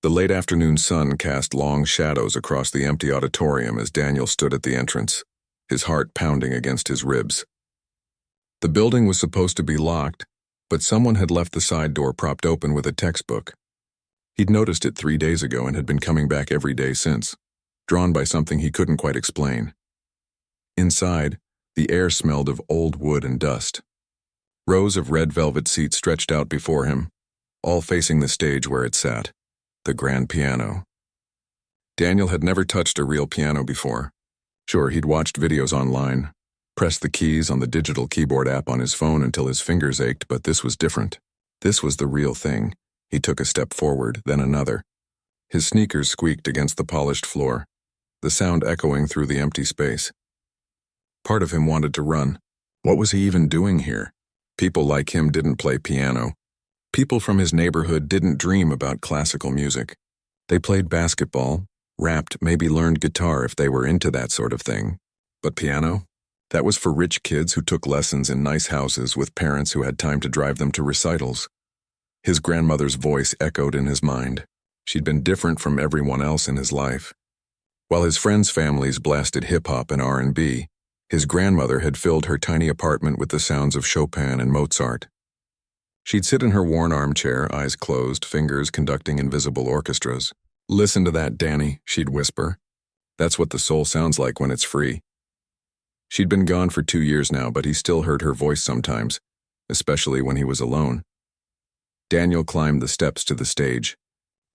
The late afternoon sun cast long shadows across the empty auditorium as Daniel stood at the entrance, his heart pounding against his ribs. The building was supposed to be locked, but someone had left the side door propped open with a textbook. He'd noticed it 3 days ago and had been coming back every day since, drawn by something he couldn't quite explain. Inside, the air smelled of old wood and dust. Rows of red velvet seats stretched out before him, all facing the stage where it sat, the grand piano. Daniel had never touched a real piano before. Sure, he'd watched videos online, pressed the keys on the digital keyboard app on his phone until his fingers ached, but this was different. This was the real thing. He took a step forward, then another. His sneakers squeaked against the polished floor, the sound echoing through the empty space. Part of him wanted to run. What was he even doing here? People like him didn't play piano. People from his neighborhood didn't dream about classical music. They played basketball, rapped, maybe learned guitar if they were into that sort of thing. But piano? That was for rich kids who took lessons in nice houses with parents who had time to drive them to recitals. His grandmother's voice echoed in his mind. She'd been different from everyone else in his life. While his friends' families blasted hip-hop and R&B, his grandmother had filled her tiny apartment with the sounds of Chopin and Mozart. She'd sit in her worn armchair, eyes closed, fingers conducting invisible orchestras. "Listen to that, Danny," she'd whisper. "That's what the soul sounds like when it's free." She'd been gone for 2 years now, but he still heard her voice sometimes, especially when he was alone. Daniel climbed the steps to the stage.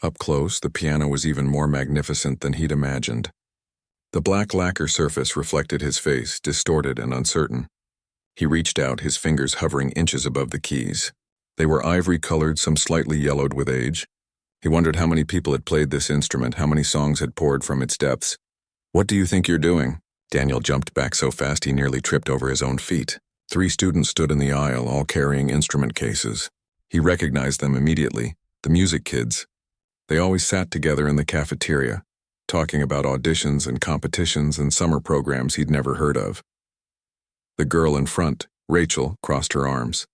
Up close, the piano was even more magnificent than he'd imagined. The black lacquer surface reflected his face, distorted and uncertain. He reached out, his fingers hovering inches above the keys. They were ivory-colored, some slightly yellowed with age. He wondered how many people had played this instrument, how many songs had poured from its depths. "What do you think you're doing?" Daniel jumped back so fast he nearly tripped over his own feet. 3 students stood in the aisle, all carrying instrument cases. He recognized them immediately, the music kids. They always sat together in the cafeteria, talking about auditions and competitions and summer programs he'd never heard of. The girl in front, Rachel, crossed her arms.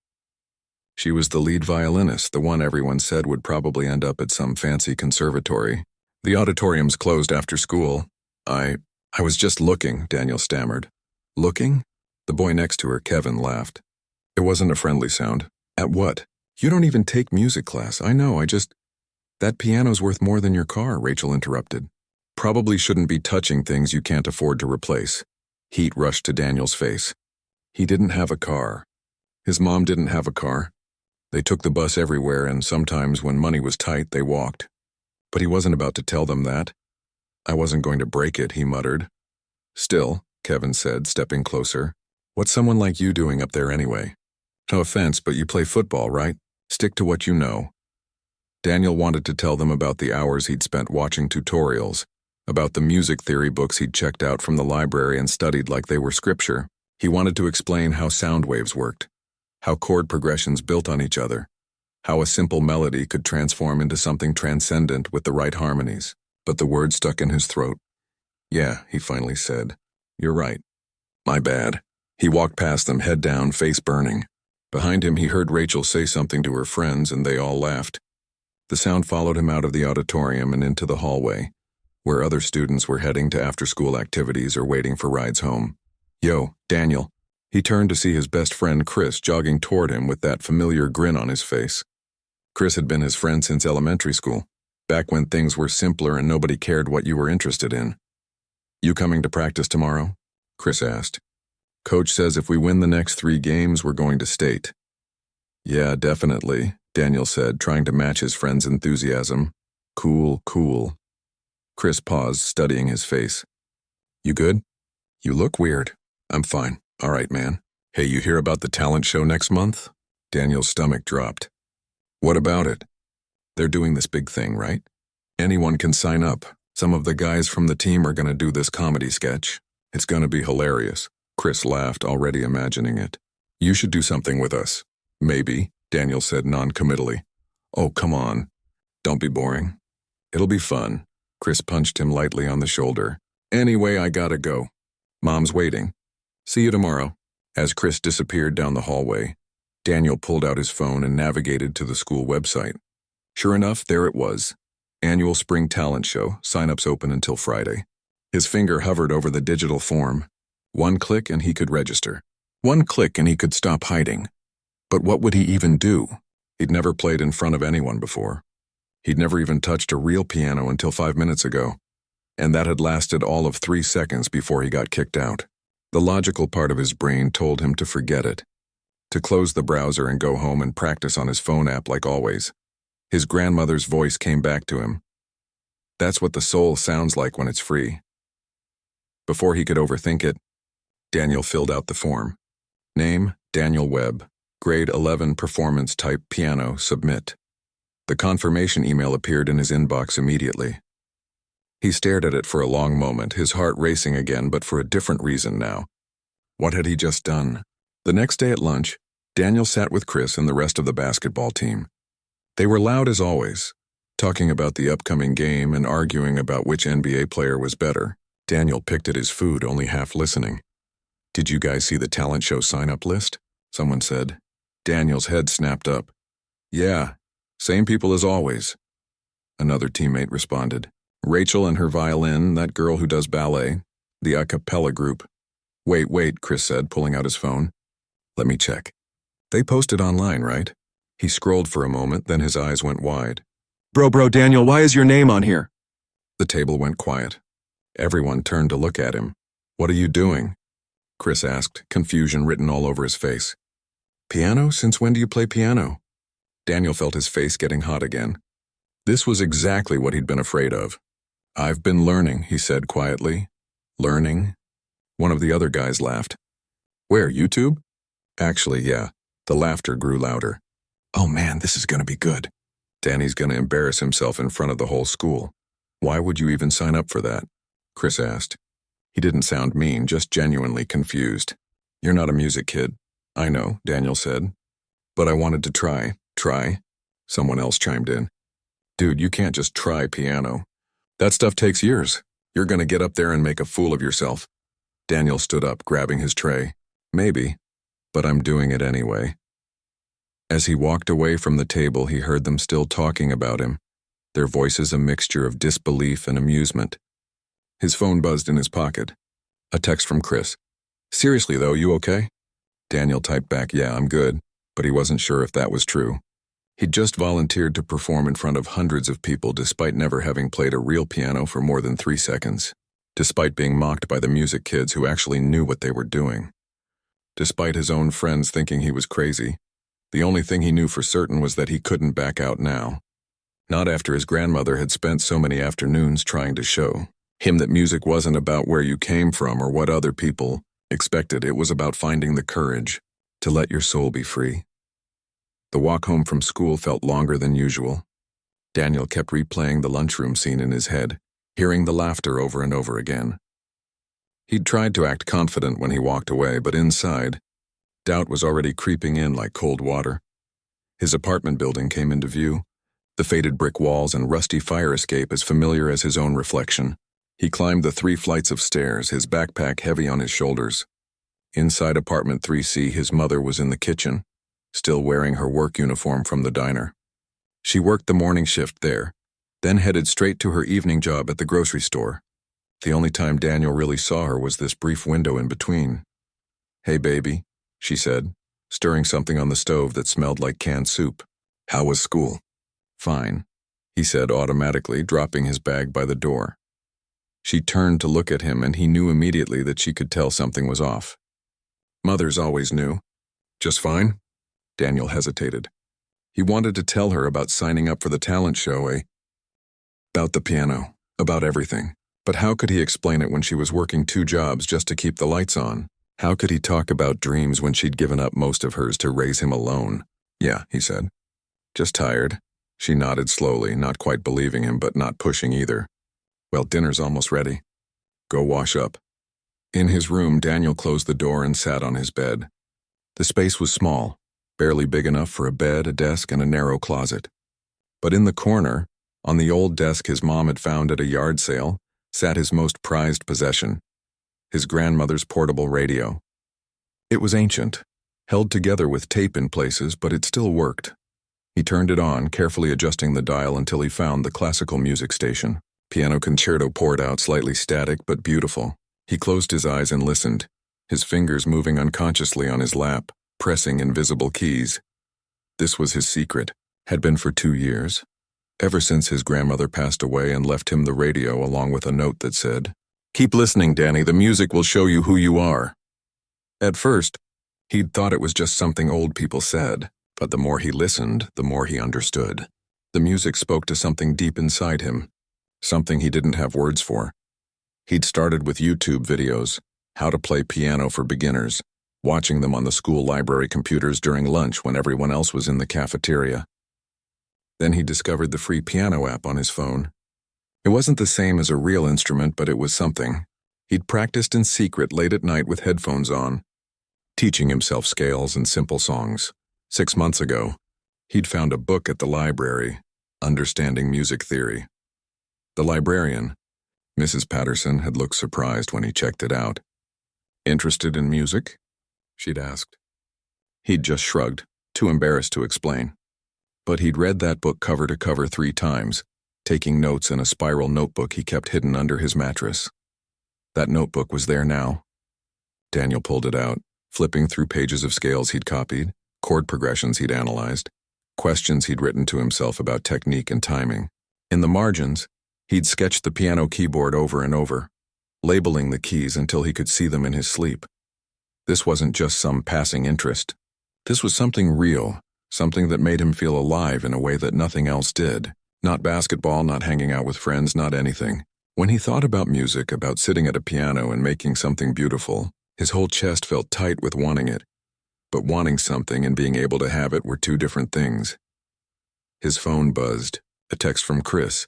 She was the lead violinist, the one everyone said would probably end up at some fancy conservatory. "The auditorium's closed after school. I was just looking," Daniel stammered. "Looking?" The boy next to her, Kevin, laughed. It wasn't a friendly sound. "At what? You don't even take music class. I know, That piano's worth more than your car," Rachel interrupted. "Probably shouldn't be touching things you can't afford to replace." Heat rushed to Daniel's face. He didn't have a car. His mom didn't have a car. They took the bus everywhere, and sometimes when money was tight, they walked. But he wasn't about to tell them that. "I wasn't going to break it," he muttered. "Still," Kevin said, stepping closer, "what's someone like you doing up there anyway? No offense, but you play football, right? Stick to what you know." Daniel wanted to tell them about the hours he'd spent watching tutorials, about the music theory books he'd checked out from the library and studied like they were scripture. He wanted to explain how sound waves worked, how chord progressions built on each other, how a simple melody could transform into something transcendent with the right harmonies. But the word stuck in his throat. "Yeah," he finally said. "You're right. My bad." He walked past them, head down, face burning. Behind him, he heard Rachel say something to her friends, and they all laughed. The sound followed him out of the auditorium and into the hallway, where other students were heading to after-school activities or waiting for rides home. "Yo, Daniel." He turned to see his best friend Chris jogging toward him with that familiar grin on his face. Chris had been his friend since elementary school, back when things were simpler and nobody cared what you were interested in. "You coming to practice tomorrow?" Chris asked. "Coach says if we win the next 3 games, we're going to state." "Yeah, definitely," Daniel said, trying to match his friend's enthusiasm. "Cool, cool." Chris paused, studying his face. "You good?" "You look weird." "I'm fine. All right, man. Hey, you hear about the talent show next month?" Daniel's stomach dropped. "What about it?" "They're doing this big thing, right? Anyone can sign up. Some of the guys from the team are going to do this comedy sketch. It's going to be hilarious." Chris laughed, already imagining it. "You should do something with us." "Maybe," Daniel said non-committally. "Oh, come on. Don't be boring." "It'll be fun." Chris punched him lightly on the shoulder. "Anyway, I gotta go. Mom's waiting. See you tomorrow." As Chris disappeared down the hallway, Daniel pulled out his phone and navigated to the school website. Sure enough, there it was. Annual Spring Talent Show, sign-ups open until Friday. His finger hovered over the digital form. One click and he could register. One click and he could stop hiding. But what would he even do? He'd never played in front of anyone before. He'd never even touched a real piano until 5 minutes ago. And that had lasted all of 3 seconds before he got kicked out. The logical part of his brain told him to forget it, to close the browser and go home and practice on his phone app like always. His grandmother's voice came back to him. That's what the soul sounds like when it's free. Before he could overthink it, Daniel filled out the form. Name, Daniel Webb. Grade 11 performance type piano, submit. The confirmation email appeared in his inbox immediately. He stared at it for a long moment, his heart racing again, but for a different reason now. What had he just done? The next day at lunch, Daniel sat with Chris and the rest of the basketball team. They were loud as always, talking about the upcoming game and arguing about which NBA player was better. Daniel picked at his food, only half listening. Did you guys see the talent show sign-up list? Someone said. Daniel's head snapped up. Yeah, same people as always. Another teammate responded. Rachel and her violin, that girl who does ballet, the a cappella group. Wait, Chris said, pulling out his phone. Let me check. They posted online, right? He scrolled for a moment, then his eyes went wide. Bro, Daniel, why is your name on here? The table went quiet. Everyone turned to look at him. What are you doing? Chris asked, confusion written all over his face. Piano? Since when do you play piano? Daniel felt his face getting hot again. This was exactly what he'd been afraid of. I've been learning, he said quietly. Learning? One of the other guys laughed. Where, YouTube? Actually, yeah. The laughter grew louder. Oh man, this is gonna be good. Danny's gonna embarrass himself in front of the whole school. Why would you even sign up for that? Chris asked. He didn't sound mean, just genuinely confused. You're not a music kid. I know, Daniel said. But I wanted to try. Try? Someone else chimed in. Dude, you can't just try piano. That stuff takes years. You're gonna get up there and make a fool of yourself. Daniel stood up, grabbing his tray. Maybe, but I'm doing it anyway. As he walked away from the table, he heard them still talking about him, their voices a mixture of disbelief and amusement. His phone buzzed in his pocket. A text from Chris. Seriously though, you okay? Daniel typed back, yeah, I'm good, but he wasn't sure if that was true. He'd just volunteered to perform in front of hundreds of people despite never having played a real piano for more than 3 seconds. Despite being mocked by the music kids who actually knew what they were doing. Despite his own friends thinking he was crazy, the only thing he knew for certain was that he couldn't back out now. Not after his grandmother had spent so many afternoons trying to show him that music wasn't about where you came from or what other people expected. It was about finding the courage to let your soul be free. The walk home from school felt longer than usual. Daniel kept replaying the lunchroom scene in his head, hearing the laughter over and over again. He'd tried to act confident when he walked away, but inside, doubt was already creeping in like cold water. His apartment building came into view, the faded brick walls and rusty fire escape as familiar as his own reflection. He climbed the 3 flights of stairs, his backpack heavy on his shoulders. Inside apartment 3C, his mother was in the kitchen, still wearing her work uniform from the diner. She worked the morning shift there, then headed straight to her evening job at the grocery store. The only time Daniel really saw her was this brief window in between. Hey baby, she said, stirring something on the stove that smelled like canned soup. How was school? Fine, he said automatically, dropping his bag by the door. She turned to look at him and he knew immediately that she could tell something was off. Mothers always knew. Just fine? Daniel hesitated. He wanted to tell her about signing up for the talent show, about the piano, about everything. But how could he explain it when she was working 2 jobs just to keep the lights on? How could he talk about dreams when she'd given up most of hers to raise him alone? Yeah, he said. Just tired. She nodded slowly, not quite believing him, but not pushing either. Well, dinner's almost ready. Go wash up. In his room, Daniel closed the door and sat on his bed. The space was small, barely big enough for a bed, a desk, and a narrow closet. But in the corner, on the old desk his mom had found at a yard sale, sat his most prized possession, his grandmother's portable radio. It was ancient, held together with tape in places, but it still worked. He turned it on, carefully adjusting the dial until he found the classical music station. Piano concerto poured out, slightly static but beautiful. He closed his eyes and listened, his fingers moving unconsciously on his lap, pressing invisible keys. This was his secret, had been for 2 years, ever since his grandmother passed away and left him the radio along with a note that said, "Keep listening, Danny, the music will show you who you are." At first, he'd thought it was just something old people said, but the more he listened, the more he understood. The music spoke to something deep inside him, something he didn't have words for. He'd started with YouTube videos, how to play piano for beginners, watching them on the school library computers during lunch when everyone else was in the cafeteria. Then he discovered the free piano app on his phone. It wasn't the same as a real instrument, but it was something. He'd practiced in secret late at night with headphones on, teaching himself scales and simple songs. 6 months ago, he'd found a book at the library, Understanding Music Theory. The librarian, Mrs. Patterson, had looked surprised when he checked it out. "Interested in music?" she'd asked. He'd just shrugged, too embarrassed to explain. But he'd read that book cover to cover 3 times, taking notes in a spiral notebook he kept hidden under his mattress. That notebook was there now. Daniel pulled it out, flipping through pages of scales he'd copied, chord progressions he'd analyzed, questions he'd written to himself about technique and timing. In the margins, he'd sketched the piano keyboard over and over, labeling the keys until he could see them in his sleep. This wasn't just some passing interest. This was something real, something that made him feel alive in a way that nothing else did. Not basketball, not hanging out with friends, not anything. When he thought about music, about sitting at a piano and making something beautiful, his whole chest felt tight with wanting it. But wanting something and being able to have it were 2 different things. His phone buzzed, a text from Chris.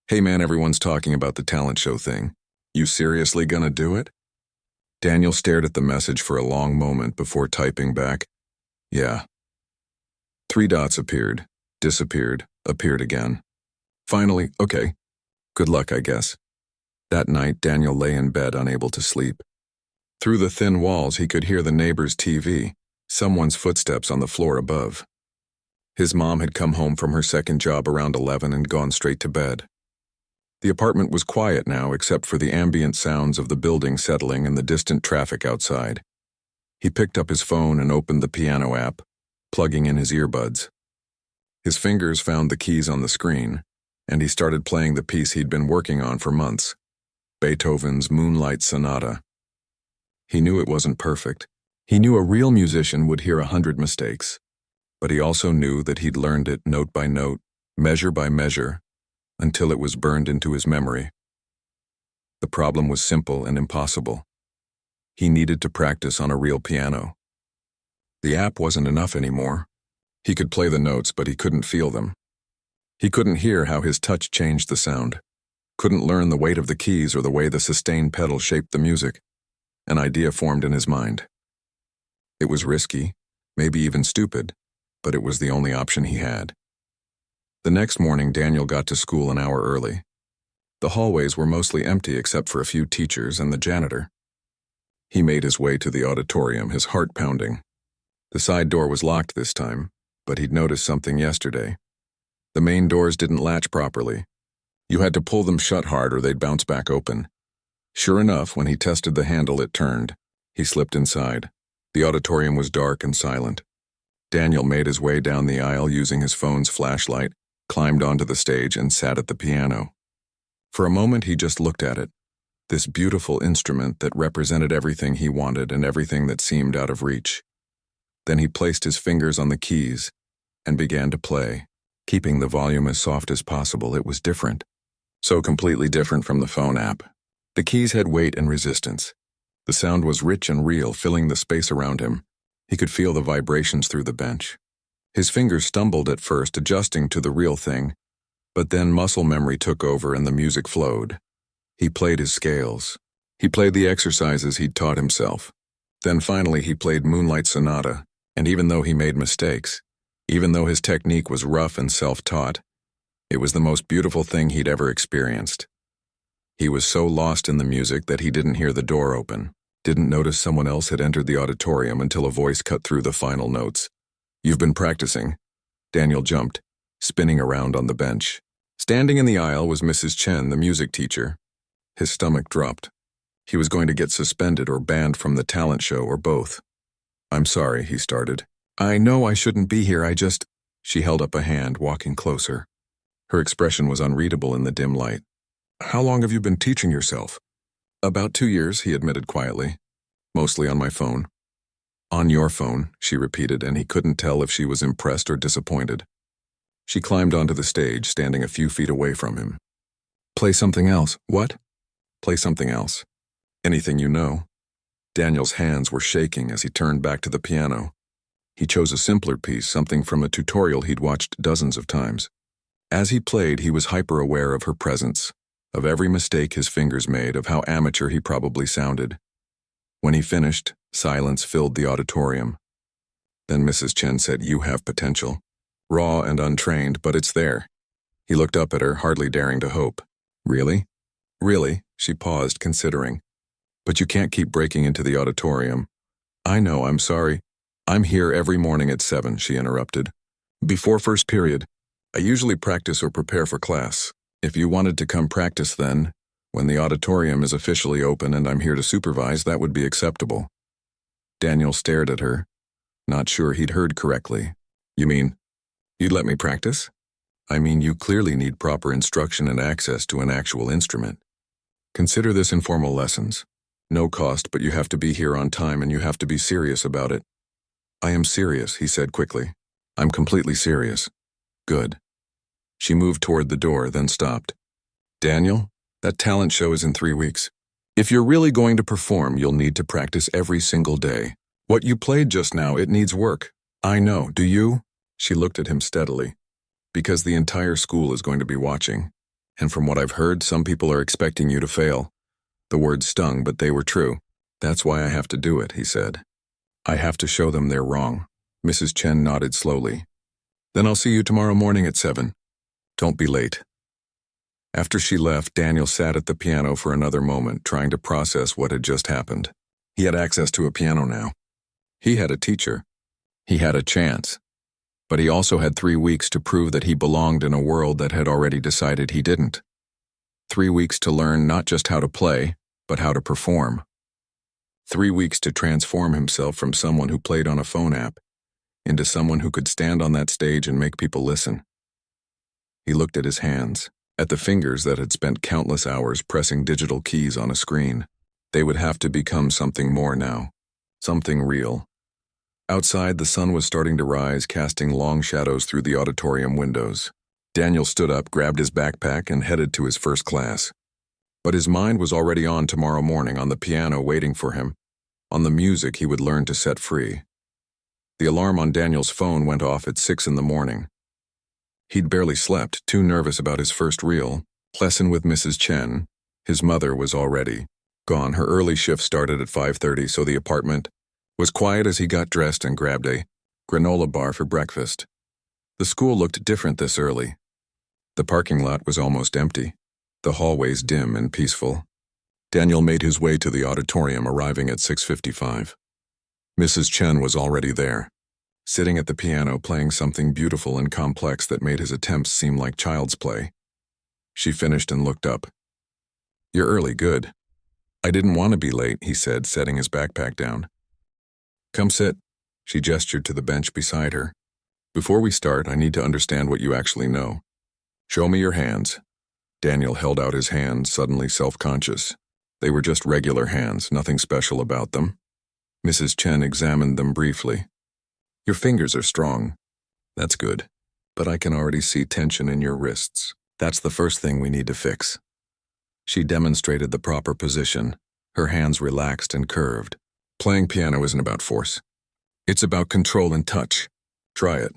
"Hey man, everyone's talking about the talent show thing. You seriously gonna do it?" Daniel stared at the message for a long moment before typing back, "Yeah." 3 dots appeared, disappeared, appeared again. Finally, "Okay. Good luck, I guess." That night, Daniel lay in bed unable to sleep. Through the thin walls, he could hear the neighbor's TV, someone's footsteps on the floor above. His mom had come home from her second job around 11 and gone straight to bed. The apartment was quiet now except for the ambient sounds of the building settling and the distant traffic outside. He picked up his phone and opened the piano app, plugging in his earbuds. His fingers found the keys on the screen, and he started playing the piece he'd been working on for months, Beethoven's Moonlight Sonata. He knew it wasn't perfect. He knew a real musician would hear 100 mistakes, but he also knew that he'd learned it note by note, measure by measure, until it was burned into his memory. The problem was simple and impossible. He needed to practice on a real piano. The app wasn't enough anymore. He could play the notes, but he couldn't feel them. He couldn't hear how his touch changed the sound, couldn't learn the weight of the keys or the way the sustain pedal shaped the music. An idea formed in his mind. It was risky, maybe even stupid, but it was the only option he had. The next morning, Daniel got to school an hour early. The hallways were mostly empty except for a few teachers and the janitor. He made his way to the auditorium, his heart pounding. The side door was locked this time, but he'd noticed something yesterday. The main doors didn't latch properly. You had to pull them shut hard or they'd bounce back open. Sure enough, when he tested the handle, it turned. He slipped inside. The auditorium was dark and silent. Daniel made his way down the aisle using his phone's flashlight, climbed onto the stage, and sat at the piano. For a moment, he just looked at it, this beautiful instrument that represented everything he wanted and everything that seemed out of reach. Then he placed his fingers on the keys and began to play, keeping the volume as soft as possible. It was different, so completely different from the phone app. The keys had weight and resistance. The sound was rich and real, filling the space around him. He could feel the vibrations through the bench. His fingers stumbled at first, adjusting to the real thing, but then muscle memory took over and the music flowed. He played his scales. He played the exercises he'd taught himself. Then finally he played Moonlight Sonata, and even though he made mistakes, even though his technique was rough and self-taught, it was the most beautiful thing he'd ever experienced. He was so lost in the music that he didn't hear the door open, didn't notice someone else had entered the auditorium until a voice cut through the final notes. "You've been practicing. Daniel jumped, spinning around on the bench. Standing in the aisle was Mrs. Chen, the music teacher. His stomach dropped. He was going to get suspended or banned from the talent show or both. "I'm sorry," he started. "I know I shouldn't be here, I just—" She held up a hand, walking closer. Her expression was unreadable in the dim light. "How long have you been teaching yourself?" "About 2 years," he admitted quietly. "Mostly on my phone." "On your phone," she repeated, and he couldn't tell if she was impressed or disappointed. She climbed onto the stage, standing a few feet away from him. "Play something else." "What?" "Play something else. Anything you know." Daniel's hands were shaking as he turned back to the piano. He chose a simpler piece, something from a tutorial he'd watched dozens of times. As he played, he was hyper-aware of her presence, of every mistake his fingers made, of how amateur he probably sounded. When he finished, silence filled the auditorium. Then Mrs. Chen said, "You have potential. Raw and untrained, but it's there." He looked up at her, hardly daring to hope. "Really?" "Really," she paused, considering. "But you can't keep breaking into the auditorium." "I know, I'm sorry. I'm here every morning at 7, she interrupted. "Before first period. I usually practice or prepare for class. If you wanted to come practice then, when the auditorium is officially open and I'm here to supervise, that would be acceptable." Daniel stared at her, not sure he'd heard correctly. "You mean, you'd let me practice?" "I mean, you clearly need proper instruction and access to an actual instrument. Consider this informal lessons. No cost, but you have to be here on time and you have to be serious about it." "I am serious," he said quickly. "I'm completely serious." "Good." She moved toward the door, then stopped. "Daniel, that talent show is in 3 weeks. If you're really going to perform, you'll need to practice every single day. What you played just now, it needs work. I know, do you?" She looked at him steadily. "Because the entire school is going to be watching. And from what I've heard, some people are expecting you to fail." The words stung, but they were true. "That's why I have to do it," he said. "I have to show them they're wrong." Mrs. Chen nodded slowly. "Then I'll see you tomorrow morning at 7. Don't be late." After she left, Daniel sat at the piano for another moment, trying to process what had just happened. He had access to a piano now. He had a teacher. He had a chance. But he also had 3 weeks to prove that he belonged in a world that had already decided he didn't. 3 weeks to learn not just how to play, but how to perform. 3 weeks to transform himself from someone who played on a phone app into someone who could stand on that stage and make people listen. He looked at his hands, at the fingers that had spent countless hours pressing digital keys on a screen. They would have to become something more now, something real. Outside, the sun was starting to rise, casting long shadows through the auditorium windows. Daniel stood up, grabbed his backpack, and headed to his first class. But his mind was already on tomorrow morning, on the piano waiting for him, on the music he would learn to set free. The alarm on Daniel's phone went off at 6 in the morning. He'd barely slept, too nervous about his first real lesson with Mrs. Chen. His mother was already gone. Her early shift started at 5:30, so the apartment was quiet as he got dressed and grabbed a granola bar for breakfast. The school looked different this early. The parking lot was almost empty, the hallways dim and peaceful. Daniel made his way to the auditorium, arriving at 6:55. Mrs. Chen was already there, sitting at the piano playing something beautiful and complex that made his attempts seem like child's play. She finished and looked up. "You're early, good." "I didn't want to be late," he said, setting his backpack down. "Come sit." She gestured to the bench beside her. "Before we start, I need to understand what you actually know. Show me your hands." Daniel held out his hands, suddenly self-conscious. They were just regular hands, nothing special about them. Mrs. Chen examined them briefly. "Your fingers are strong. That's good. But I can already see tension in your wrists. That's the first thing we need to fix." She demonstrated the proper position, her hands relaxed and curved. "Playing piano isn't about force. It's about control and touch. Try it."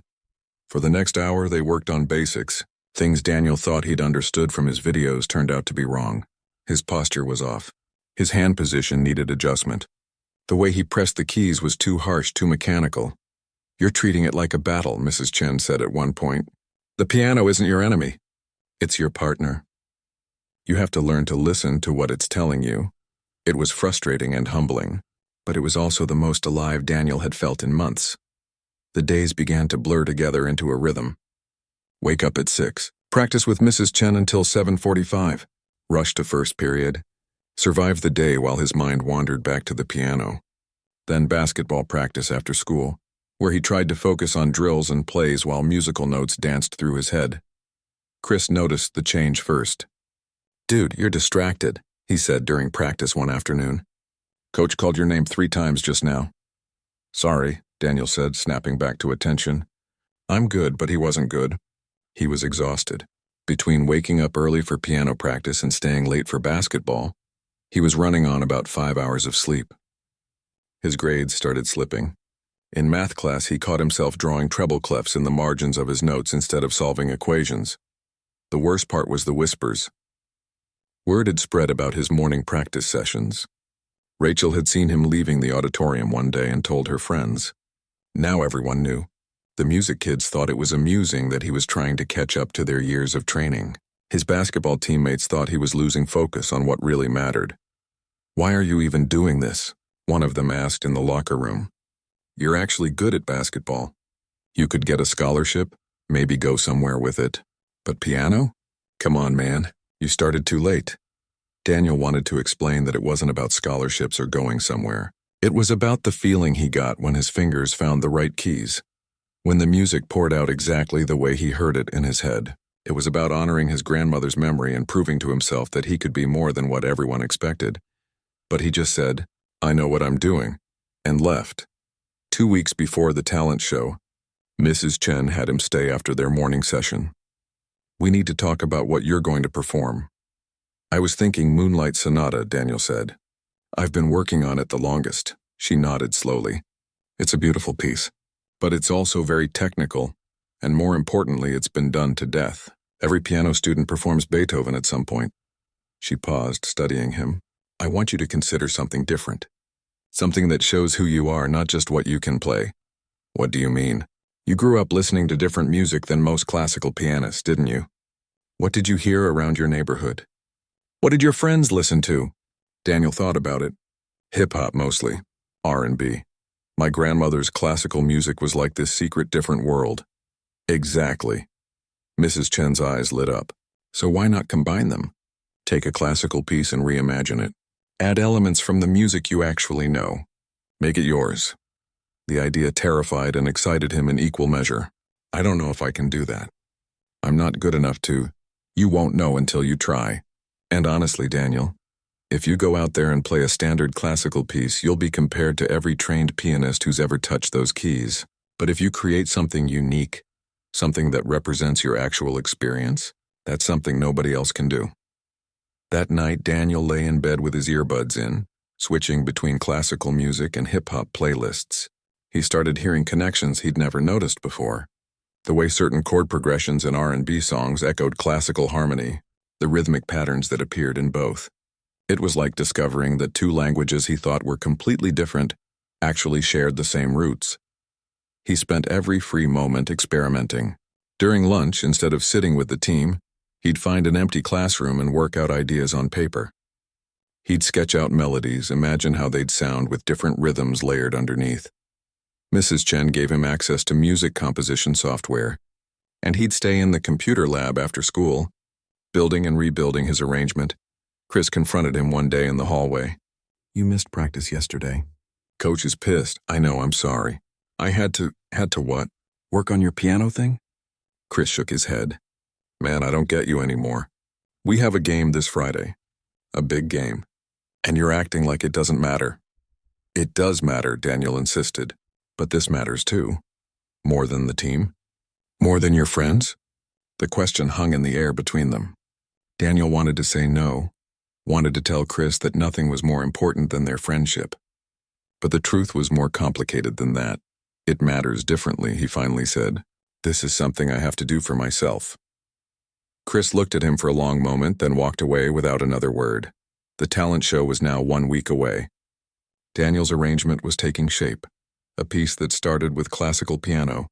For the next hour, they worked on basics. Things Daniel thought he'd understood from his videos turned out to be wrong. His posture was off. His hand position needed adjustment. The way he pressed the keys was too harsh, too mechanical. "You're treating it like a battle," Mrs. Chen said at one point. "The piano isn't your enemy. It's your partner. You have to learn to listen to what it's telling you." It was frustrating and humbling, but it was also the most alive Daniel had felt in months. The days began to blur together into a rhythm. Wake up at 6. Practice with Mrs. Chen until 7:45. Rush to first period. Survive the day while his mind wandered back to the piano. Then basketball practice after school, where he tried to focus on drills and plays while musical notes danced through his head. Chris noticed the change first. "Dude, you're distracted," he said during practice one afternoon. "Coach called your name 3 times just now." "Sorry," Daniel said, snapping back to attention. "I'm good, but he wasn't good." He was exhausted. Between waking up early for piano practice and staying late for basketball, he was running on about 5 hours of sleep. His grades started slipping. In math class, he caught himself drawing treble clefs in the margins of his notes instead of solving equations. The worst part was the whispers. Word had spread about his morning practice sessions. Rachel had seen him leaving the auditorium one day and told her friends. Now everyone knew. The music kids thought it was amusing that he was trying to catch up to their years of training. His basketball teammates thought he was losing focus on what really mattered. "Why are you even doing this?" one of them asked in the locker room. "You're actually good at basketball. You could get a scholarship, maybe go somewhere with it. But piano? Come on, man. You started too late." Daniel wanted to explain that it wasn't about scholarships or going somewhere. It was about the feeling he got when his fingers found the right keys, when the music poured out exactly the way he heard it in his head. It was about honoring his grandmother's memory and proving to himself that he could be more than what everyone expected. But he just said, "I know what I'm doing," and left. 2 weeks before the talent show, Mrs. Chen had him stay after their morning session. "We need to talk about what you're going to perform." "I was thinking Moonlight Sonata," Daniel said. "I've been working on it the longest." She nodded slowly. "It's a beautiful piece, but it's also very technical, and more importantly, it's been done to death. Every piano student performs Beethoven at some point." She paused, studying him. "I want you to consider something different. Something that shows who you are, not just what you can play." "What do you mean?" "You grew up listening to different music than most classical pianists, didn't you? What did you hear around your neighborhood? What did your friends listen to?" Daniel thought about it. "Hip-hop mostly. R&B. My grandmother's classical music was like this secret different world." "Exactly." Mrs. Chen's eyes lit up. "So why not combine them? Take a classical piece and reimagine it. Add elements from the music you actually know. Make it yours." The idea terrified and excited him in equal measure. "I don't know if I can do that. I'm not good enough to." "You won't know until you try. And honestly, Daniel, if you go out there and play a standard classical piece, you'll be compared to every trained pianist who's ever touched those keys. But if you create something unique, something that represents your actual experience, that's something nobody else can do." That night, Daniel lay in bed with his earbuds in, switching between classical music and hip-hop playlists. He started hearing connections he'd never noticed before. The way certain chord progressions in R&B songs echoed classical harmony, the rhythmic patterns that appeared in both. It was like discovering that 2 languages he thought were completely different actually shared the same roots. He spent every free moment experimenting. During lunch, instead of sitting with the team, he'd find an empty classroom and work out ideas on paper. He'd sketch out melodies, imagine how they'd sound with different rhythms layered underneath. Mrs. Chen gave him access to music composition software, and he'd stay in the computer lab after school, building and rebuilding his arrangement. Chris confronted him one day in the hallway. "You missed practice yesterday." "Coach is pissed." "I know, I'm sorry. I had to what? Work on your piano thing?" Chris shook his head. "Man, I don't get you anymore. We have a game this Friday. A big game. And you're acting like it doesn't matter." "It does matter," Daniel insisted. "But this matters too. More than the team? More than your friends?" The question hung in the air between them. Daniel wanted to say no, wanted to tell Chris that nothing was more important than their friendship. But the truth was more complicated than that. "It matters differently," he finally said. "This is something I have to do for myself." Chris looked at him for a long moment, then walked away without another word. The talent show was now 1 week away. Daniel's arrangement was taking shape, a piece that started with classical piano,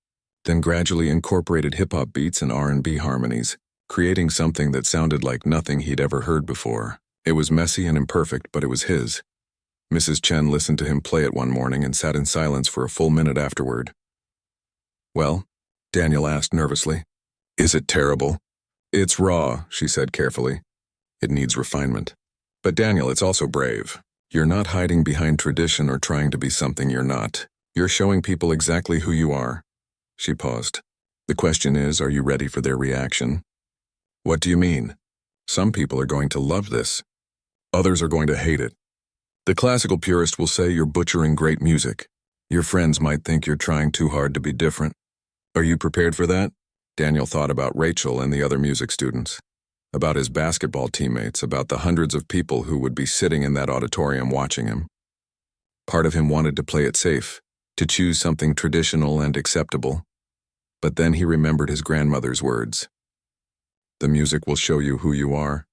then gradually incorporated hip-hop beats and R&B harmonies, creating something that sounded like nothing he'd ever heard before. It was messy and imperfect, but it was his. Mrs. Chen listened to him play it one morning and sat in silence for a full minute afterward. Well? Daniel asked nervously. Is it terrible? It's raw, she said carefully. It needs refinement. But Daniel, it's also brave. You're not hiding behind tradition or trying to be something you're not. You're showing people exactly who you are. She paused. The question is, are you ready for their reaction? What do you mean? Some people are going to love this. Others are going to hate it. The classical purist will say you're butchering great music. Your friends might think you're trying too hard to be different. Are you prepared for that? Daniel thought about Rachel and the other music students, about his basketball teammates, about the hundreds of people who would be sitting in that auditorium watching him. Part of him wanted to play it safe, to choose something traditional and acceptable. But then he remembered his grandmother's words. The music will show you who you are.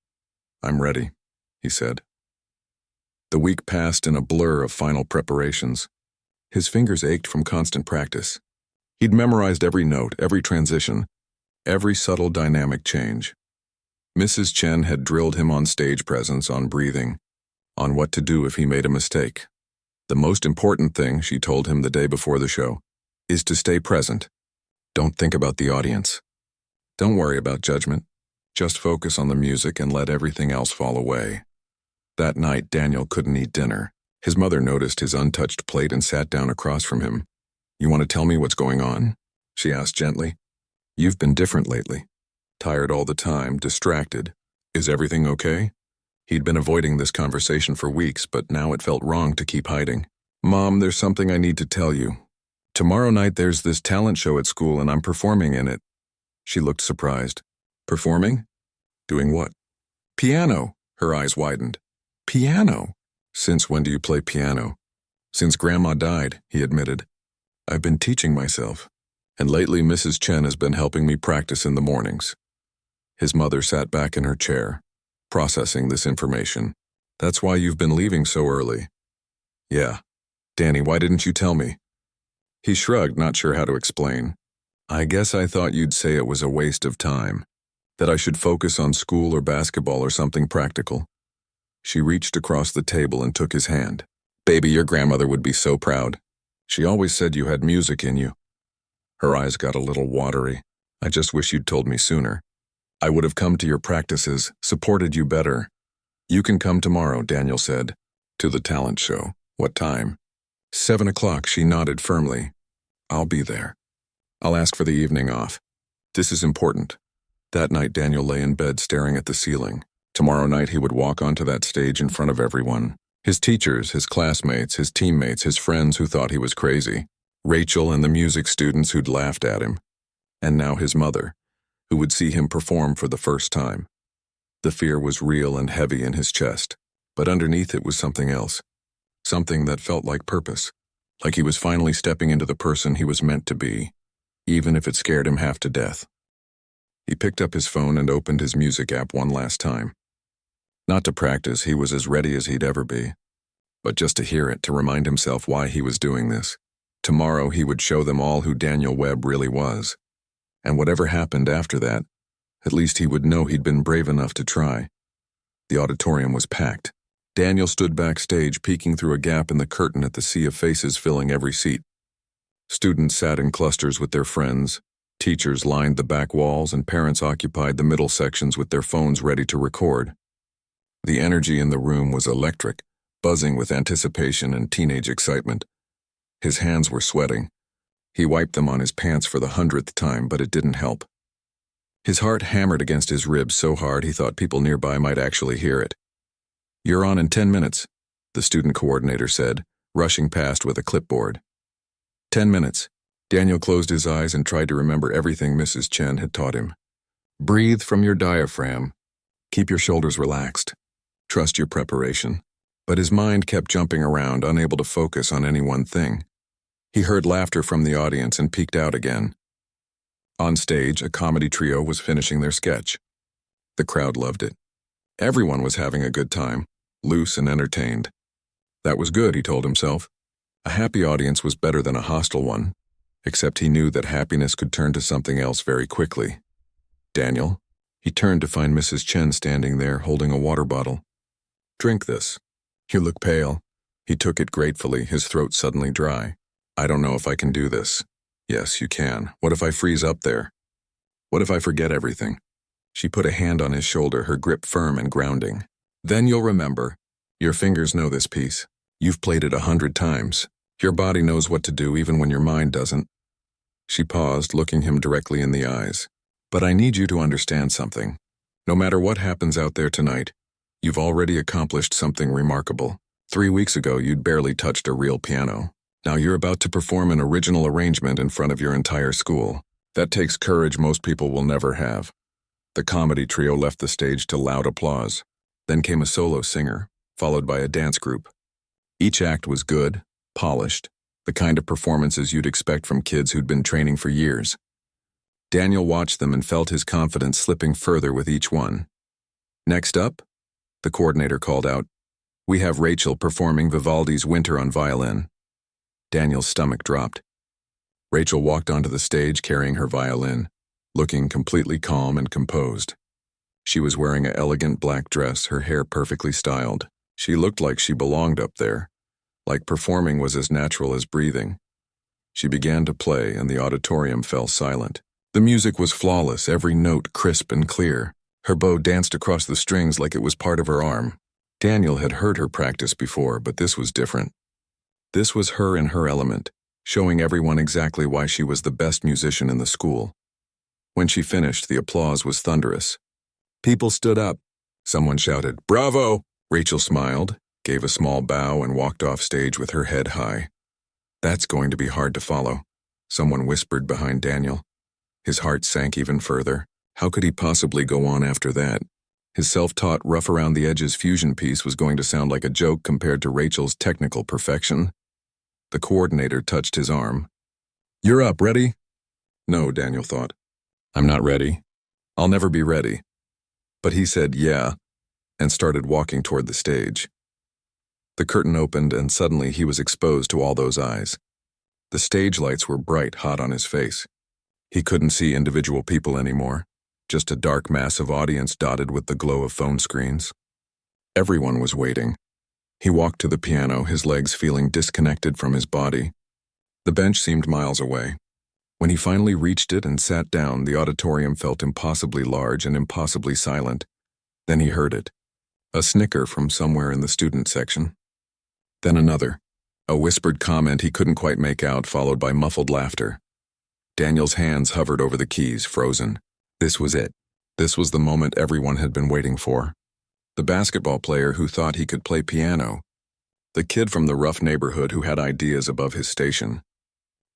I'm ready, he said. The week passed in a blur of final preparations. His fingers ached from constant practice. He'd memorized every note, every transition, every subtle dynamic change. Mrs. Chen had drilled him on stage presence, on breathing, on what to do if he made a mistake. The most important thing, she told him the day before the show, is to stay present. Don't think about the audience. Don't worry about judgment. Just focus on the music and let everything else fall away. That night, Daniel couldn't eat dinner. His mother noticed his untouched plate and sat down across from him. You want to tell me what's going on? She asked gently. You've been different lately. Tired all the time, distracted. Is everything okay? He'd been avoiding this conversation for weeks, but now it felt wrong to keep hiding. Mom, there's something I need to tell you. Tomorrow night there's this talent show at school and I'm performing in it. She looked surprised. Performing? Doing what? Piano. Her eyes widened. Piano? Since when do you play piano? Since Grandma died, he admitted. I've been teaching myself, and lately Mrs. Chen has been helping me practice in the mornings. His mother sat back in her chair, processing this information. That's why you've been leaving so early. Yeah. Danny, why didn't you tell me? He shrugged, not sure how to explain. I guess I thought you'd say it was a waste of time, that I should focus on school or basketball or something practical. She reached across the table and took his hand. Baby, your grandmother would be so proud. She always said you had music in you. Her eyes got a little watery. I just wish you'd told me sooner. I would have come to your practices, supported you better. You can come tomorrow, Daniel said. To the talent show. What time? 7 o'clock, she nodded firmly. I'll be there. I'll ask for the evening off. This is important. That night, Daniel lay in bed staring at the ceiling. Tomorrow night, he would walk onto that stage in front of everyone. His teachers, his classmates, his teammates, his friends who thought he was crazy. Rachel and the music students who'd laughed at him. And now his mother, who would see him perform for the first time. The fear was real and heavy in his chest, but underneath it was something else. Something that felt like purpose, like he was finally stepping into the person he was meant to be, even if it scared him half to death. He picked up his phone and opened his music app one last time. Not to practice, he was as ready as he'd ever be, but just to hear it, to remind himself why he was doing this. Tomorrow he would show them all who Daniel Webb really was. And whatever happened after that, at least he would know he'd been brave enough to try. The auditorium was packed. Daniel stood backstage, peeking through a gap in the curtain at the sea of faces filling every seat. Students sat in clusters with their friends, teachers lined the back walls, and parents occupied the middle sections with their phones ready to record. The energy in the room was electric, buzzing with anticipation and teenage excitement. His hands were sweating. He wiped them on his pants for the 100th time, but it didn't help. His heart hammered against his ribs so hard he thought people nearby might actually hear it. You're on in 10 minutes, the student coordinator said, rushing past with a clipboard. 10 minutes. Daniel closed his eyes and tried to remember everything Mrs. Chen had taught him. Breathe from your diaphragm. Keep your shoulders relaxed. Trust your preparation. But his mind kept jumping around, unable to focus on any one thing. He heard laughter from the audience and peeked out again. On stage, a comedy trio was finishing their sketch. The crowd loved it. Everyone was having a good time, loose and entertained. That was good, he told himself. A happy audience was better than a hostile one, except he knew that happiness could turn to something else very quickly. Daniel? He turned to find Mrs. Chen standing there holding a water bottle. Drink this. You look pale. He took it gratefully, his throat suddenly dry. I don't know if I can do this. Yes, you can. What if I freeze up there? What if I forget everything? She put a hand on his shoulder, her grip firm and grounding. Then you'll remember. Your fingers know this piece. You've played it 100 times. Your body knows what to do even when your mind doesn't. She paused, looking him directly in the eyes. But I need you to understand something. No matter what happens out there tonight, you've already accomplished something remarkable. 3 weeks ago, you'd barely touched a real piano. Now you're about to perform an original arrangement in front of your entire school. That takes courage most people will never have. The comedy trio left the stage to loud applause. Then came a solo singer, followed by a dance group. Each act was good, polished, the kind of performances you'd expect from kids who'd been training for years. Daniel watched them and felt his confidence slipping further with each one. Next up, the coordinator called out, "We have Rachel performing Vivaldi's Winter on violin." Daniel's stomach dropped. Rachel walked onto the stage carrying her violin, looking completely calm and composed. She was wearing an elegant black dress, her hair perfectly styled. She looked like she belonged up there, like performing was as natural as breathing. She began to play, and the auditorium fell silent. The music was flawless, every note crisp and clear. Her bow danced across the strings like it was part of her arm. Daniel had heard her practice before, but this was different. This was her in her element, showing everyone exactly why she was the best musician in the school. When she finished, the applause was thunderous. People stood up. Someone shouted, "Bravo!" Rachel smiled, gave a small bow, and walked off stage with her head high. "That's going to be hard to follow," someone whispered behind Daniel. His heart sank even further. How could he possibly go on after that? His self-taught, rough-around-the-edges fusion piece was going to sound like a joke compared to Rachel's technical perfection. The coordinator touched his arm. "You're up, ready?" No, Daniel thought. "I'm not ready. I'll never be ready." But he said, "Yeah," and started walking toward the stage. The curtain opened, and suddenly he was exposed to all those eyes. The stage lights were bright, hot on his face. He couldn't see individual people anymore, just a dark mass of audience dotted with the glow of phone screens. Everyone was waiting. He walked to the piano, his legs feeling disconnected from his body. The bench seemed miles away. When he finally reached it and sat down, the auditorium felt impossibly large and impossibly silent. Then he heard it. A snicker from somewhere in the student section. Then another. A whispered comment he couldn't quite make out, followed by muffled laughter. Daniel's hands hovered over the keys, frozen. This was it. This was the moment everyone had been waiting for. The basketball player who thought he could play piano. The kid from the rough neighborhood who had ideas above his station.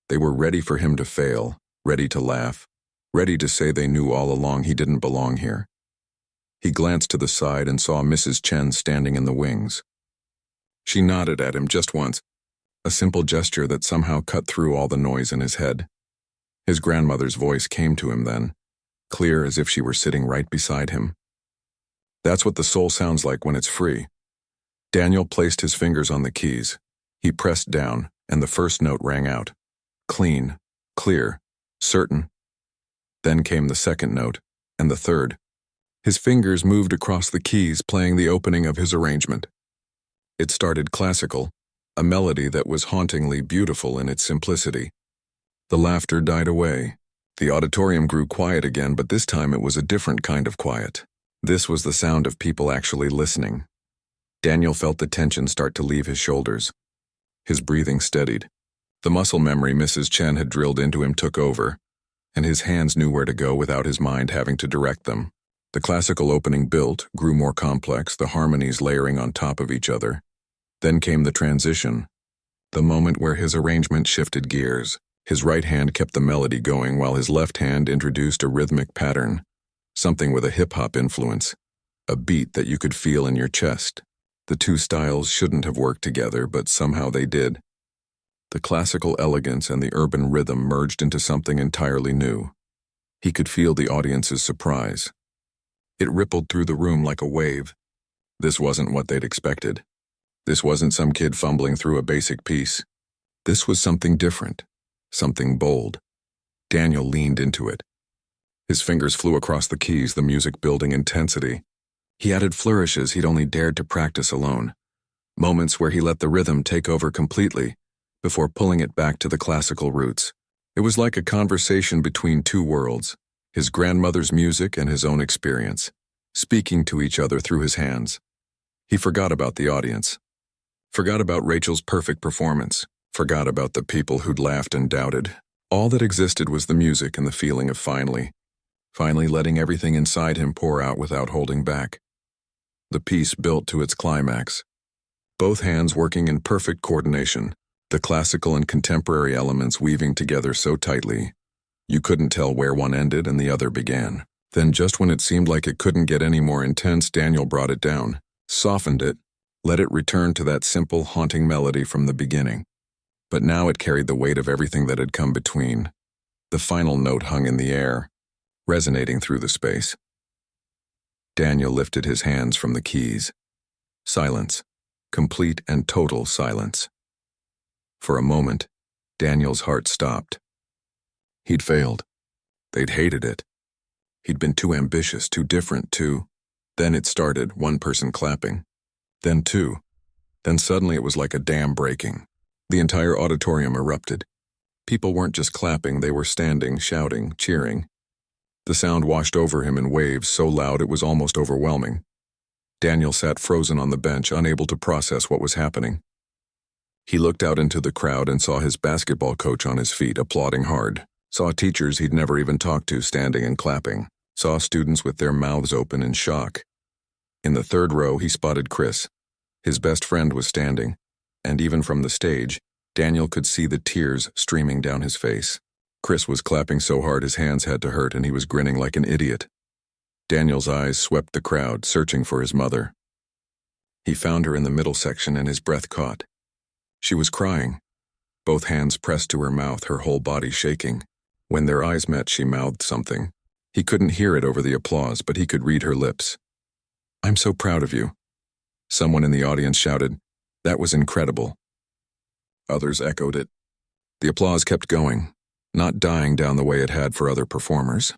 They were ready for him to fail, ready to laugh, ready to say they knew all along he didn't belong here. He glanced to the side and saw Mrs. Chen standing in the wings. She nodded at him just once, a simple gesture that somehow cut through all the noise in his head. His grandmother's voice came to him then, clear as if she were sitting right beside him. That's what the soul sounds like when it's free. Daniel placed his fingers on the keys. He pressed down, and the first note rang out. Clean, clear, certain. Then came the second note, and the third. His fingers moved across the keys, playing the opening of his arrangement. It started classical, a melody that was hauntingly beautiful in its simplicity. The laughter died away. The auditorium grew quiet again, but this time it was a different kind of quiet. This was the sound of people actually listening. Daniel felt the tension start to leave his shoulders. His breathing steadied. The muscle memory Mrs. Chen had drilled into him took over, and his hands knew where to go without his mind having to direct them. The classical opening built, grew more complex, the harmonies layering on top of each other. Then came the transition, the moment where his arrangement shifted gears. His right hand kept the melody going while his left hand introduced a rhythmic pattern, something with a hip-hop influence, a beat that you could feel in your chest. The two styles shouldn't have worked together, but somehow they did. The classical elegance and the urban rhythm merged into something entirely new. He could feel the audience's surprise. It rippled through the room like a wave. This wasn't what they'd expected. This wasn't some kid fumbling through a basic piece. This was something different, something bold. Daniel leaned into it. His fingers flew across the keys, the music building intensity. He added flourishes he'd only dared to practice alone, moments where he let the rhythm take over completely before pulling it back to the classical roots. It was like a conversation between two worlds, his grandmother's music and his own experience, speaking to each other through his hands. He forgot about the audience, forgot about Rachel's perfect performance, forgot about the people who'd laughed and doubted. All that existed was the music and the feeling of finally letting everything inside him pour out without holding back. The piece built to its climax, both hands working in perfect coordination, the classical and contemporary elements weaving together so tightly, you couldn't tell where one ended and the other began. Then just when it seemed like it couldn't get any more intense, Daniel brought it down, softened it, let it return to that simple, haunting melody from the beginning. But now it carried the weight of everything that had come between. The final note hung in the air, resonating through the space. Daniel lifted his hands from the keys. Silence. Complete and total silence. For a moment, Daniel's heart stopped. He'd failed. They'd hated it. He'd been too ambitious, too different, too. Then it started, one person clapping. Then two. Then suddenly it was like a dam breaking. The entire auditorium erupted. People weren't just clapping, they were standing, shouting, cheering. The sound washed over him in waves so loud it was almost overwhelming. Daniel sat frozen on the bench, unable to process what was happening. He looked out into the crowd and saw his basketball coach on his feet, applauding hard. Saw teachers he'd never even talked to standing and clapping. Saw students with their mouths open in shock. In the third row, he spotted Chris. His best friend was standing, and even from the stage, Daniel could see the tears streaming down his face. Chris was clapping so hard his hands had to hurt and he was grinning like an idiot. Daniel's eyes swept the crowd, searching for his mother. He found her in the middle section and his breath caught. She was crying, both hands pressed to her mouth, her whole body shaking. When their eyes met, she mouthed something. He couldn't hear it over the applause, but he could read her lips. "I'm so proud of you." Someone in the audience shouted, "That was incredible." Others echoed it. The applause kept going, not dying down the way it had for other performers.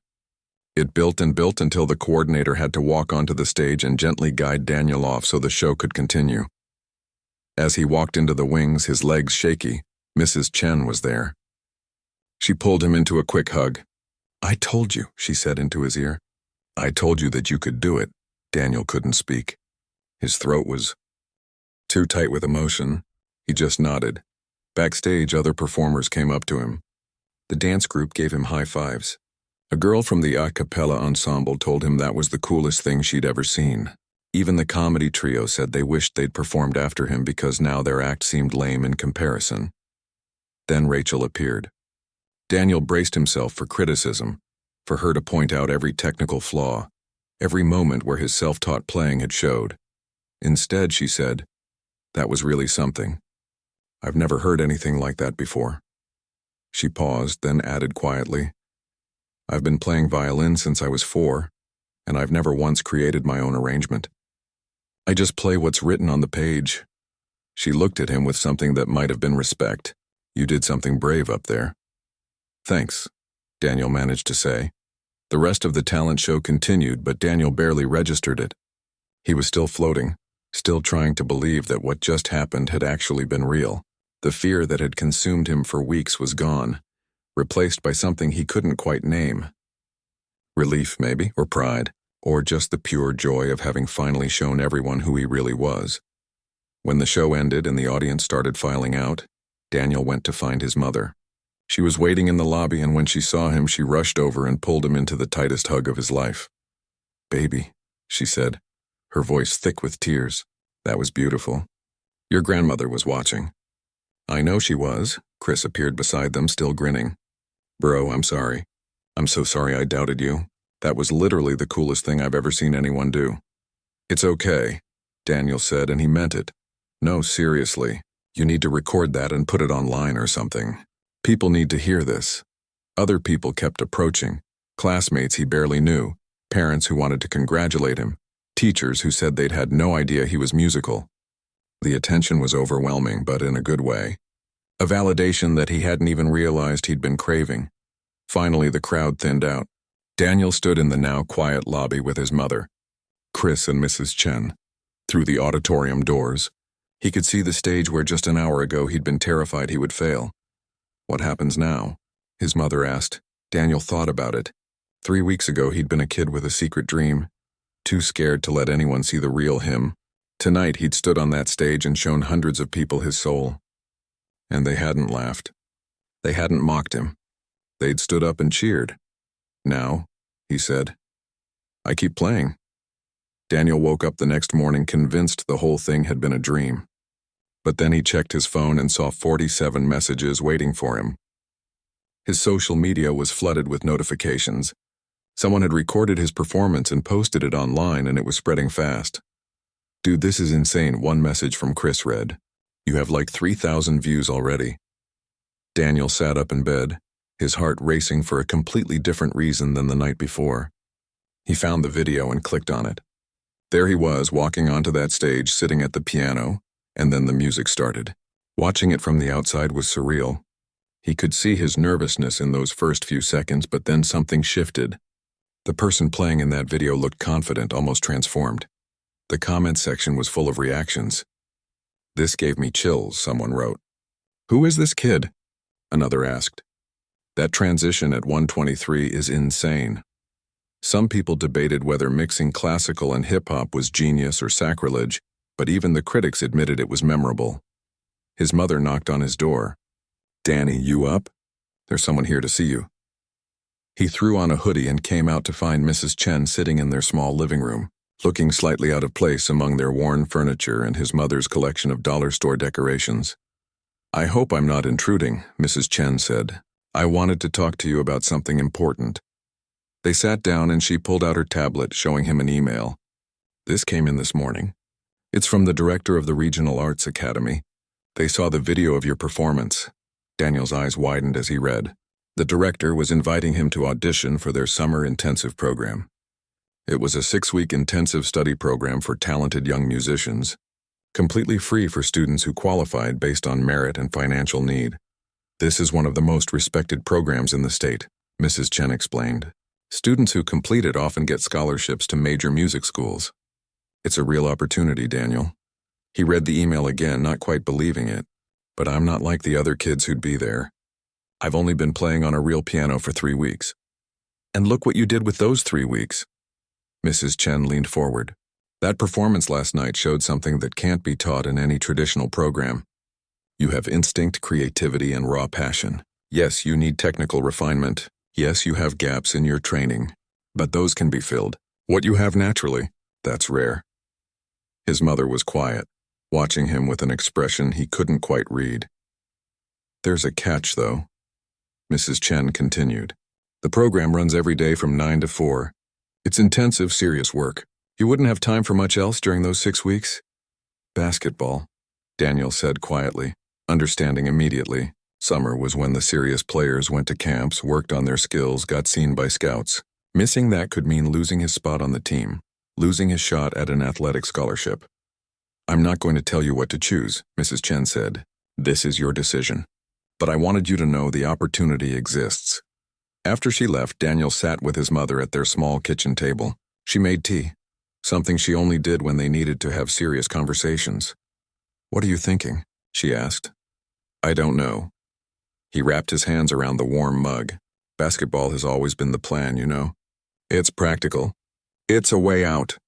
It built and built until the coordinator had to walk onto the stage and gently guide Daniel off so the show could continue. As he walked into the wings, his legs shaky, Mrs. Chen was there. She pulled him into a quick hug. "I told you," she said into his ear. "I told you that you could do it." Daniel couldn't speak. His throat was too tight with emotion. He just nodded. Backstage, other performers came up to him. The dance group gave him high fives. A girl from the a cappella ensemble told him that was the coolest thing she'd ever seen. Even the comedy trio said they wished they'd performed after him because now their act seemed lame in comparison. Then Rachel appeared. Daniel braced himself for criticism, for her to point out every technical flaw, every moment where his self-taught playing had showed. Instead, she said, "That was really something. I've never heard anything like that before." She paused, then added quietly, "I've been playing violin since I was 4, and I've never once created my own arrangement. I just play what's written on the page." She looked at him with something that might have been respect. "You did something brave up there." "Thanks," Daniel managed to say. The rest of the talent show continued, but Daniel barely registered it. He was still floating, still trying to believe that what just happened had actually been real. The fear that had consumed him for weeks was gone, replaced by something he couldn't quite name. Relief, maybe, or pride, or just the pure joy of having finally shown everyone who he really was. When the show ended and the audience started filing out, Daniel went to find his mother. She was waiting in the lobby, and when she saw him, she rushed over and pulled him into the tightest hug of his life. "Baby," she said, her voice thick with tears. "That was beautiful. Your grandmother was watching." "I know she was." Chris appeared beside them, still grinning. "Bro, I'm sorry. I'm so sorry I doubted you. That was literally the coolest thing I've ever seen anyone do." "It's okay," Daniel said, and he meant it. "No, seriously. You need to record that and put it online or something. People need to hear this." Other people kept approaching. Classmates he barely knew, parents who wanted to congratulate him, teachers who said they'd had no idea he was musical. The attention was overwhelming, but in a good way. A validation that he hadn't even realized he'd been craving. Finally, the crowd thinned out. Daniel stood in the now quiet lobby with his mother, Chris and Mrs. Chen. Through the auditorium doors, he could see the stage where just an hour ago he'd been terrified he would fail. What happens now? his mother asked. Daniel thought about it. 3 weeks ago, he'd been a kid with a secret dream, too scared to let anyone see the real him. Tonight, he'd stood on that stage and shown hundreds of people his soul. And they hadn't laughed. They hadn't mocked him. They'd stood up and cheered. Now, he said, I keep playing. Daniel woke up the next morning convinced the whole thing had been a dream. But then he checked his phone and saw 47 messages waiting for him. His social media was flooded with notifications. Someone had recorded his performance and posted it online, and it was spreading fast. Dude, this is insane, one message from Chris read. You have like 3,000 views already. Daniel sat up in bed, his heart racing for a completely different reason than the night before. He found the video and clicked on it. There he was, walking onto that stage, sitting at the piano, and then the music started. Watching it from the outside was surreal. He could see his nervousness in those first few seconds, but then something shifted. The person playing in that video looked confident, almost transformed. The comment section was full of reactions. This gave me chills, someone wrote. Who is this kid? Another asked. That transition at 123 is insane. Some people debated whether mixing classical and hip-hop was genius or sacrilege, but even the critics admitted it was memorable. His mother knocked on his door. Danny, you up? There's someone here to see you. He threw on a hoodie and came out to find Mrs. Chen sitting in their small living room, looking slightly out of place among their worn furniture and his mother's collection of dollar store decorations. I hope I'm not intruding, Mrs. Chen said. I wanted to talk to you about something important. They sat down and she pulled out her tablet, showing him an email. This came in this morning. It's from the director of the Regional Arts Academy. They saw the video of your performance. Daniel's eyes widened as he read. The director was inviting him to audition for their summer intensive program. It was a 6-week intensive study program for talented young musicians, completely free for students who qualified based on merit and financial need. This is one of the most respected programs in the state, Mrs. Chen explained. Students who complete it often get scholarships to major music schools. It's a real opportunity, Daniel. He read the email again, not quite believing it. But I'm not like the other kids who'd be there. I've only been playing on a real piano for 3 weeks. And look what you did with those 3 weeks. Mrs. Chen leaned forward. That performance last night showed something that can't be taught in any traditional program. You have instinct, creativity, and raw passion. Yes, you need technical refinement. Yes, you have gaps in your training. But those can be filled. What you have naturally, that's rare. His mother was quiet, watching him with an expression he couldn't quite read. There's a catch, though. Mrs. Chen continued. The program runs every day from 9 to 4. It's intensive, serious work. You wouldn't have time for much else during those 6 weeks? Basketball, Daniel said quietly, understanding immediately. Summer was when the serious players went to camps, worked on their skills, got seen by scouts. Missing that could mean losing his spot on the team, losing his shot at an athletic scholarship. I'm not going to tell you what to choose, Mrs. Chen said. This is your decision. But I wanted you to know the opportunity exists. After she left, Daniel sat with his mother at their small kitchen table. She made tea, something she only did when they needed to have serious conversations. What are you thinking? She asked. I don't know. He wrapped his hands around the warm mug. Basketball has always been the plan, you know. It's practical. It's a way out.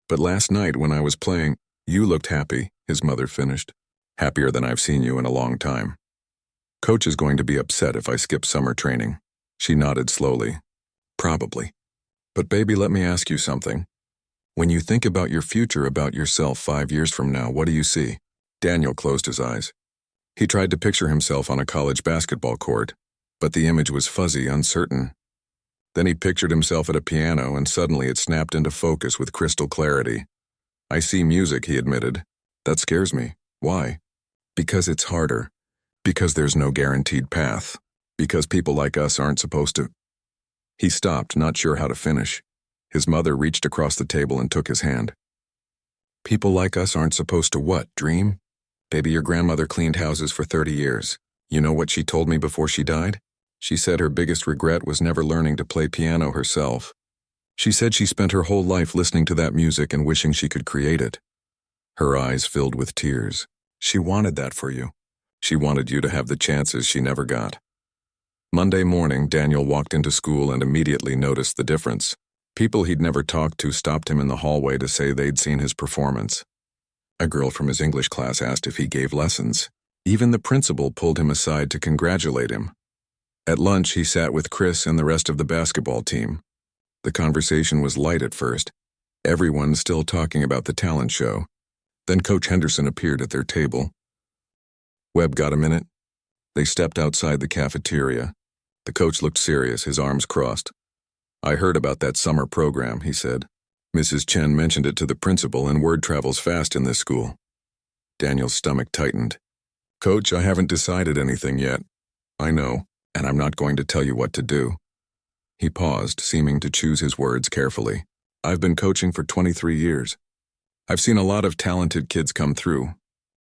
But last night when I was playing, you looked happy, his mother finished. Happier than I've seen you in a long time. Coach is going to be upset if I skip summer training. She nodded slowly. Probably. But baby, let me ask you something. When you think about your future, about yourself 5 years from now, what do you see? Daniel closed his eyes. He tried to picture himself on a college basketball court, but the image was fuzzy, uncertain. Then he pictured himself at a piano, and suddenly it snapped into focus with crystal clarity. I see music, he admitted. That scares me. Why? Because it's harder. Because there's no guaranteed path. Because people like us aren't supposed to. He stopped, not sure how to finish. His mother reached across the table and took his hand. People like us aren't supposed to what, dream? Baby, your grandmother cleaned houses for 30 years. You know what she told me before she died? She said her biggest regret was never learning to play piano herself. She said she spent her whole life listening to that music and wishing she could create it. Her eyes filled with tears. She wanted that for you. She wanted you to have the chances she never got. Monday morning, Daniel walked into school and immediately noticed the difference. People he'd never talked to stopped him in the hallway to say they'd seen his performance. A girl from his English class asked if he gave lessons. Even the principal pulled him aside to congratulate him. At lunch, he sat with Chris and the rest of the basketball team. The conversation was light at first, everyone still talking about the talent show. Then Coach Henderson appeared at their table. "Webb, got a minute?" They stepped outside the cafeteria. The coach looked serious, his arms crossed. "I heard about that summer program," he said. "Mrs. Chen mentioned it to the principal, and word travels fast in this school." Daniel's stomach tightened. "Coach, I haven't decided anything yet. I know, and I'm not going to tell you what to do." He paused, seeming to choose his words carefully. "I've been coaching for 23 years. I've seen a lot of talented kids come through.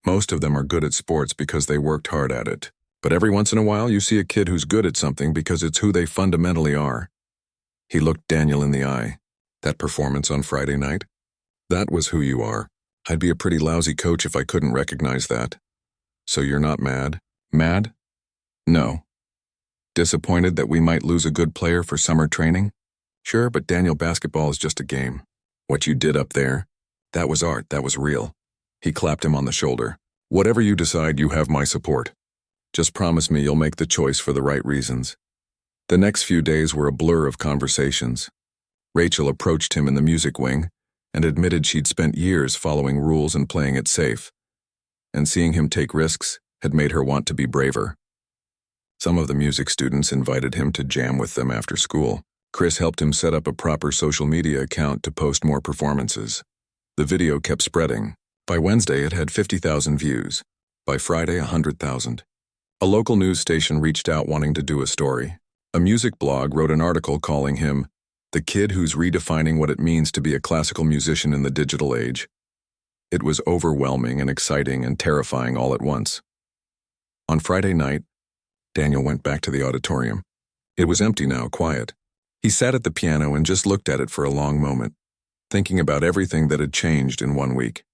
Most of them are good at sports because they worked hard at it. But every once in a while, you see a kid who's good at something because it's who they fundamentally are." He looked Daniel in the eye. "That performance on Friday night? That was who you are. I'd be a pretty lousy coach if I couldn't recognize that." "So you're not mad?" "Mad? No." "Disappointed that we might lose a good player for summer training?" "Sure, but Daniel, basketball is just a game. What you did up there, that was art, that was real." He clapped him on the shoulder. "Whatever you decide, you have my support. Just promise me you'll make the choice for the right reasons." The next few days were a blur of conversations. Rachel approached him in the music wing and admitted she'd spent years following rules and playing it safe, and seeing him take risks had made her want to be braver. Some of the music students invited him to jam with them after school. Chris helped him set up a proper social media account to post more performances. The video kept spreading. By Wednesday, it had 50,000 views. By Friday, 100,000. A local news station reached out wanting to do a story. A music blog wrote an article calling him "the kid who's redefining what it means to be a classical musician in the digital age." It was overwhelming and exciting and terrifying all at once. On Friday night, Daniel went back to the auditorium. It was empty now, quiet. He sat at the piano and just looked at it for a long moment, thinking about everything that had changed in 1 week.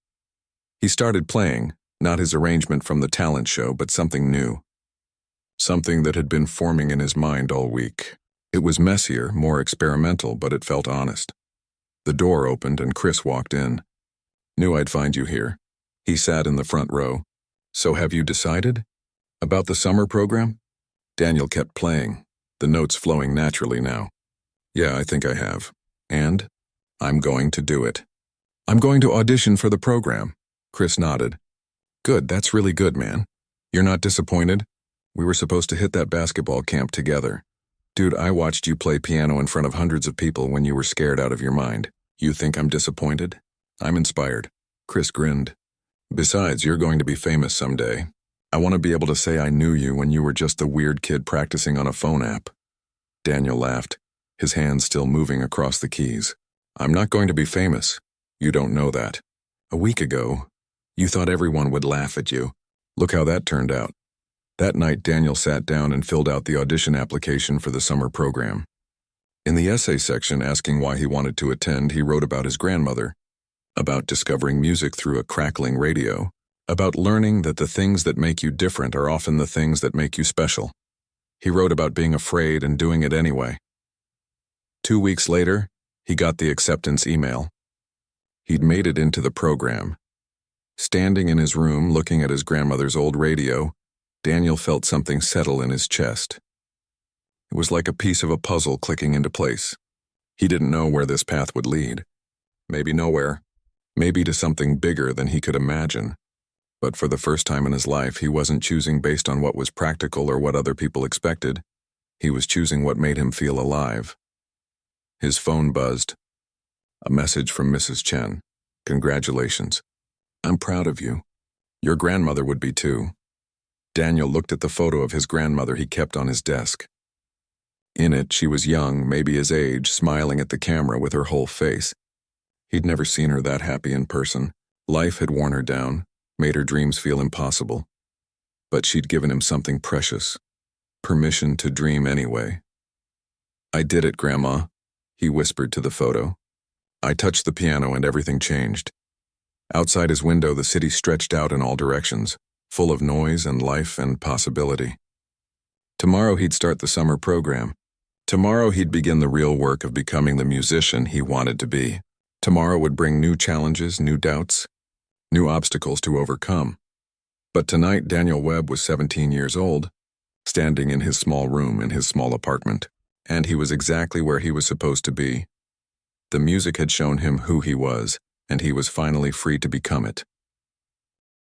He started playing, not his arrangement from the talent show, but something new. Something that had been forming in his mind all week. It was messier, more experimental, but it felt honest. The door opened and Chris walked in. "Knew I'd find you here." He sat in the front row. "So have you decided? About the summer program?" Daniel kept playing, the notes flowing naturally now. "Yeah, I think I have. And I'm going to do it. I'm going to audition for the program." Chris nodded. "Good, that's really good, man. You're not disappointed? We were supposed to hit that basketball camp together. Dude, I watched you play piano in front of hundreds of people when you were scared out of your mind. You think I'm disappointed? I'm inspired." Chris grinned. "Besides, you're going to be famous someday. I want to be able to say I knew you when you were just the weird kid practicing on a phone app." Daniel laughed, his hands still moving across the keys. "I'm not going to be famous. You don't know that. A week ago, you thought everyone would laugh at you. Look how that turned out." That night, Daniel sat down and filled out the audition application for the summer program. In the essay section asking why he wanted to attend, he wrote about his grandmother, about discovering music through a crackling radio, about learning that the things that make you different are often the things that make you special. He wrote about being afraid and doing it anyway. 2 weeks later, he got the acceptance email. He'd made it into the program. Standing in his room, looking at his grandmother's old radio, Daniel felt something settle in his chest. It was like a piece of a puzzle clicking into place. He didn't know where this path would lead. Maybe nowhere. Maybe to something bigger than he could imagine. But for the first time in his life, he wasn't choosing based on what was practical or what other people expected. He was choosing what made him feel alive. His phone buzzed. A message from Mrs. Chen. "Congratulations. I'm proud of you. Your grandmother would be too." Daniel looked at the photo of his grandmother he kept on his desk. In it, she was young, maybe his age, smiling at the camera with her whole face. He'd never seen her that happy in person. Life had worn her down, made her dreams feel impossible. But she'd given him something precious. Permission to dream anyway. "I did it, Grandma," he whispered to the photo. I touched the piano and everything changed. Outside his window, the city stretched out in all directions, full of noise and life and possibility. Tomorrow he'd start the summer program. Tomorrow he'd begin the real work of becoming the musician he wanted to be. Tomorrow would bring new challenges, new doubts, new obstacles to overcome. But tonight Daniel Webb was 17 years old, standing in his small room in his small apartment, and he was exactly where he was supposed to be. The music had shown him who he was, and he was finally free to become it.